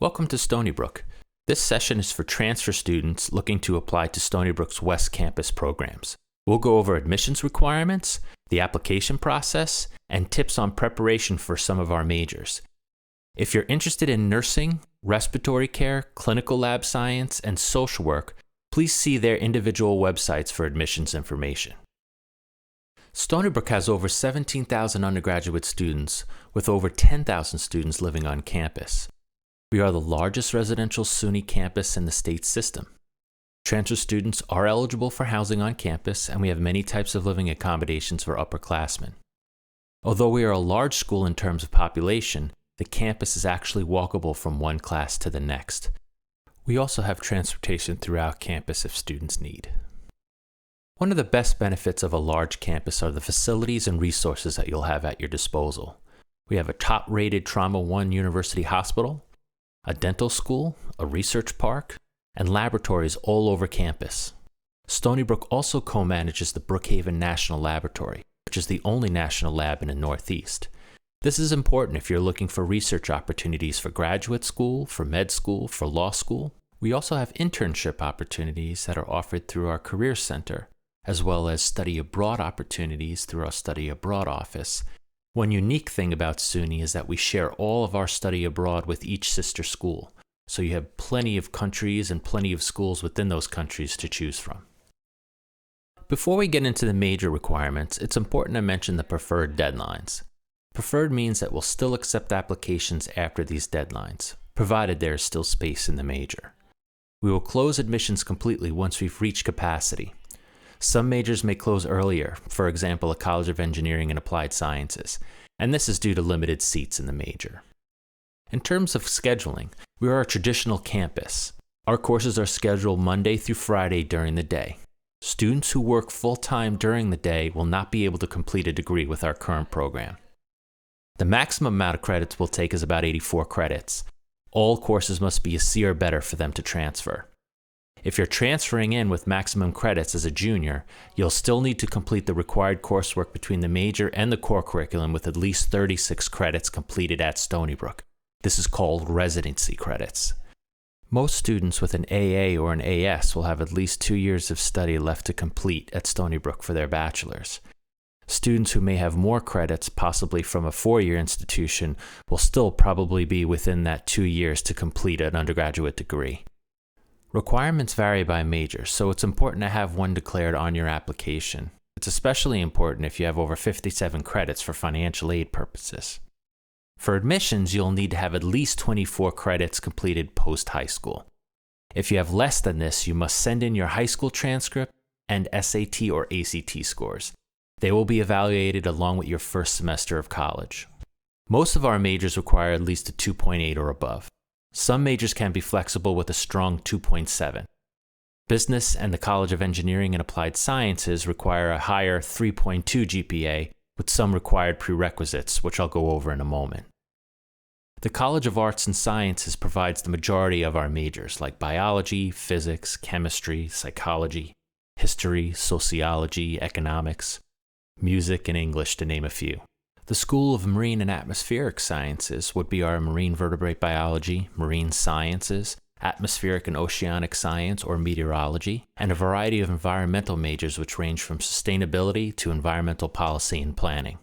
Welcome to Stony Brook. This session is for transfer students looking to apply to Stony Brook's West Campus programs. We'll go over admissions requirements, the application process, and tips on preparation for some of our majors. If you're interested in nursing, respiratory care, clinical lab science, and social work, please see their individual websites for admissions information. Stony Brook has over 17,000 undergraduate students, with over 10,000 students living on campus. We are the largest residential SUNY campus in the state system. Transfer students are eligible for housing on campus, and we have many types of living accommodations for upperclassmen. Although we are a large school in terms of population, the campus is actually walkable from one class to the next. We also have transportation throughout campus if students need. One of the best benefits of a large campus are the facilities and resources that you'll have at your disposal. We have a top-rated Trauma I University hospital, a dental school, a research park, and laboratories all over campus. Stony Brook also co-manages the Brookhaven National Laboratory, which is the only national lab in the Northeast. This is important if you're looking for research opportunities for graduate school, for med school, for law school. We also have internship opportunities that are offered through our Career Center, as well as study abroad opportunities through our Study Abroad office. One unique thing about SUNY is that we share all of our study abroad with each sister school, so you have plenty of countries and plenty of schools within those countries to choose from. Before we get into the major requirements, it's important to mention the preferred deadlines. Preferred means that we'll still accept applications after these deadlines, provided there is still space in the major. We will close admissions completely once we've reached capacity. Some majors may close earlier, for example, a College of Engineering and Applied Sciences, and this is due to limited seats in the major. In terms of scheduling, we are a traditional campus. Our courses are scheduled Monday through Friday during the day. Students who work full-time during the day will not be able to complete a degree with our current program. The maximum amount of credits we'll take is about 84 credits. All courses must be a C or better for them to transfer. If you're transferring in with maximum credits as a junior, you'll still need to complete the required coursework between the major and the core curriculum with at least 36 credits completed at Stony Brook. This is called residency credits. Most students with an AA or an AS will have at least 2 years of study left to complete at Stony Brook for their bachelor's. Students who may have more credits, possibly from a 4-year institution, will still probably be within that 2 years to complete an undergraduate degree. Requirements vary by major, so it's important to have one declared on your application. It's especially important if you have over 57 credits for financial aid purposes. For admissions, you'll need to have at least 24 credits completed post-high school. If you have less than this, you must send in your high school transcript and SAT or ACT scores. They will be evaluated along with your first semester of college. Most of our majors require at least a 2.8 or above. Some majors can be flexible with a strong 2.7. Business and the College of Engineering and Applied Sciences require a higher 3.2 GPA with some required prerequisites, which I'll go over in a moment. The College of Arts and Sciences provides the majority of our majors, like biology, physics, chemistry, psychology, history, sociology, economics, music, and English, to name a few. The School of Marine and Atmospheric Sciences would be our marine vertebrate biology, marine sciences, atmospheric and oceanic science or meteorology, and a variety of environmental majors which range from sustainability to environmental policy and planning.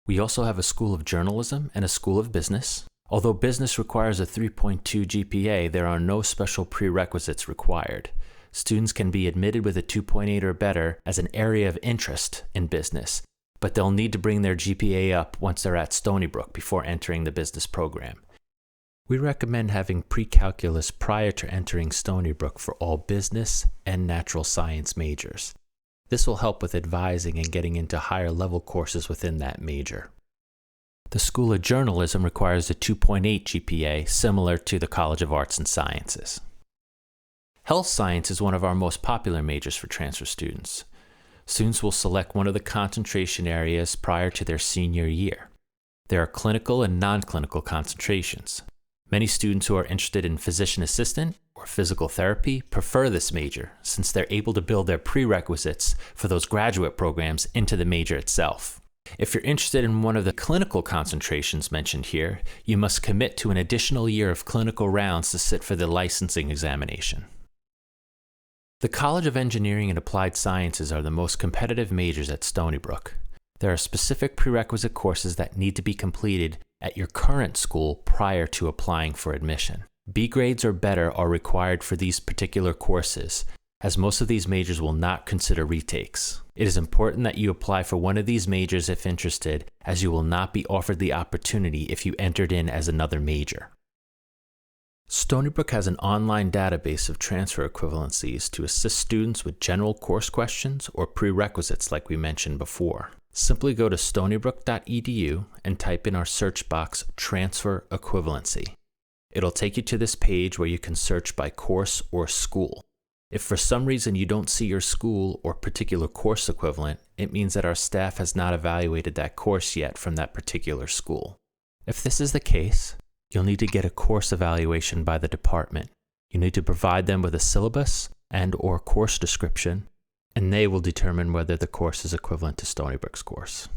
We also have a School of Journalism and a School of Business. Although business requires a 3.2 GPA, there are no special prerequisites required. Students can be admitted with a 2.8 or better as an area of interest in business, but they'll need to bring their GPA up once they're at Stony Brook before entering the business program. We recommend having pre-calculus prior to entering Stony Brook for all business and natural science majors. This will help with advising and getting into higher level courses within that major. The School of Journalism requires a 2.8 GPA, similar to the College of Arts and Sciences. Health science is one of our most popular majors for transfer students. Students will select one of the concentration areas prior to their senior year. There are clinical and non-clinical concentrations. Many students who are interested in physician assistant or physical therapy prefer this major since they're able to build their prerequisites for those graduate programs into the major itself. If you're interested in one of the clinical concentrations mentioned here, you must commit to an additional year of clinical rounds to sit for the licensing examination. The College of Engineering and Applied Sciences are the most competitive majors at Stony Brook. There are specific prerequisite courses that need to be completed at your current school prior to applying for admission. B grades or better are required for these particular courses, as most of these majors will not consider retakes. It is important that you apply for one of these majors if interested, as you will not be offered the opportunity if you entered in as another major. Stony Brook has an online database of transfer equivalencies to assist students with general course questions or prerequisites like we mentioned before. Simply go to stonybrook.edu and type in our search box Transfer Equivalency. It'll take you to this page where you can search by course or school. If for some reason you don't see your school or particular course equivalent, it means that our staff has not evaluated that course yet from that particular school. If this is the case, you'll need to get a course evaluation by the department. You need to provide them with a syllabus and/or course description, and they will determine whether the course is equivalent to Stony Brook's course.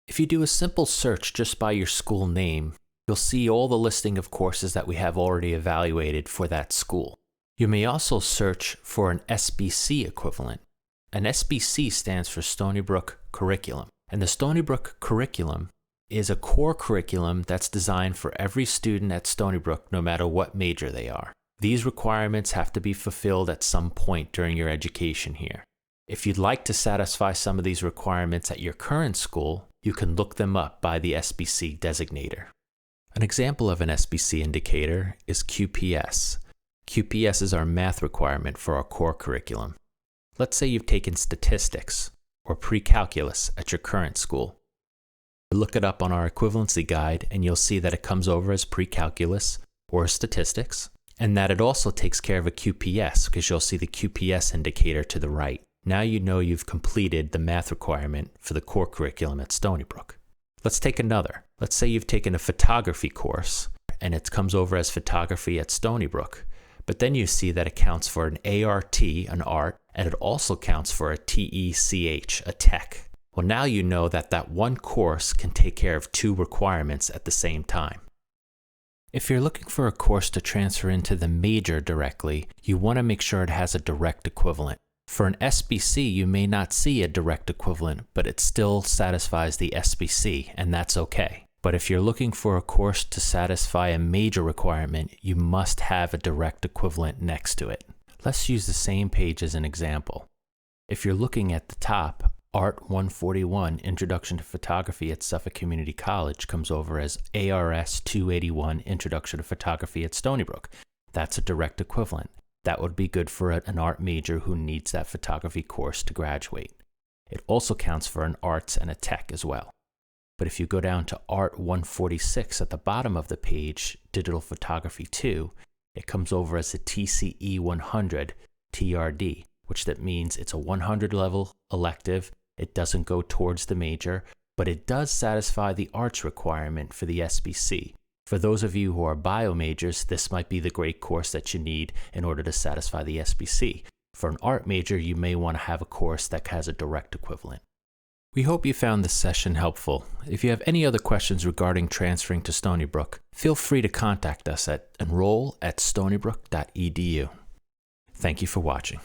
If you do a simple search just by your school name, you'll see all the listing of courses that we have already evaluated for that school. You may also search for an SBC equivalent. An SBC stands for Stony Brook Curriculum, and the Stony Brook Curriculum is a core curriculum that's designed for every student at Stony Brook no matter what major they are. These requirements have to be fulfilled at some point during your education here. If you'd like to satisfy some of these requirements at your current school, you can look them up by the SBC designator. An example of an SBC indicator is QPS. QPS is our math requirement for our core curriculum. Let's say you've taken statistics or pre-calculus at your current school. Look it up on our equivalency guide and you'll see that it comes over as pre-calculus or statistics, and that it also takes care of a QPS because you'll see the QPS indicator to the right. Now you know you've completed the math requirement for the core curriculum at Stony Brook. Let's take another. Let's say you've taken a photography course and it comes over as photography at Stony Brook, but then you see that it counts for an ART, an art, and it also counts for a TECH, a tech. Well, now you know that that one course can take care of two requirements at the same time. If you're looking for a course to transfer into the major directly, you want to make sure it has a direct equivalent. For an SBC, you may not see a direct equivalent, but it still satisfies the SBC, and that's okay. But if you're looking for a course to satisfy a major requirement, you must have a direct equivalent next to it. Let's use the same page as an example. If you're looking at the top, Art 141, Introduction to Photography at Suffolk Community College comes over as ARS 281, Introduction to Photography at Stony Brook. That's a direct equivalent. That would be good for an art major who needs that photography course to graduate. It also counts for an arts and a tech as well. But if you go down to Art 146 at the bottom of the page, Digital Photography 2, it comes over as a TCE 100 TRD, which that means it's a 100 level elective. It doesn't go towards the major, but it does satisfy the arts requirement for the SBC. For those of you who are bio majors, this might be the great course that you need in order to satisfy the SBC. For an art major, you may want to have a course that has a direct equivalent. We hope you found this session helpful. If you have any other questions regarding transferring to Stony Brook, feel free to contact us at enroll@stonybrook.edu. Thank you for watching.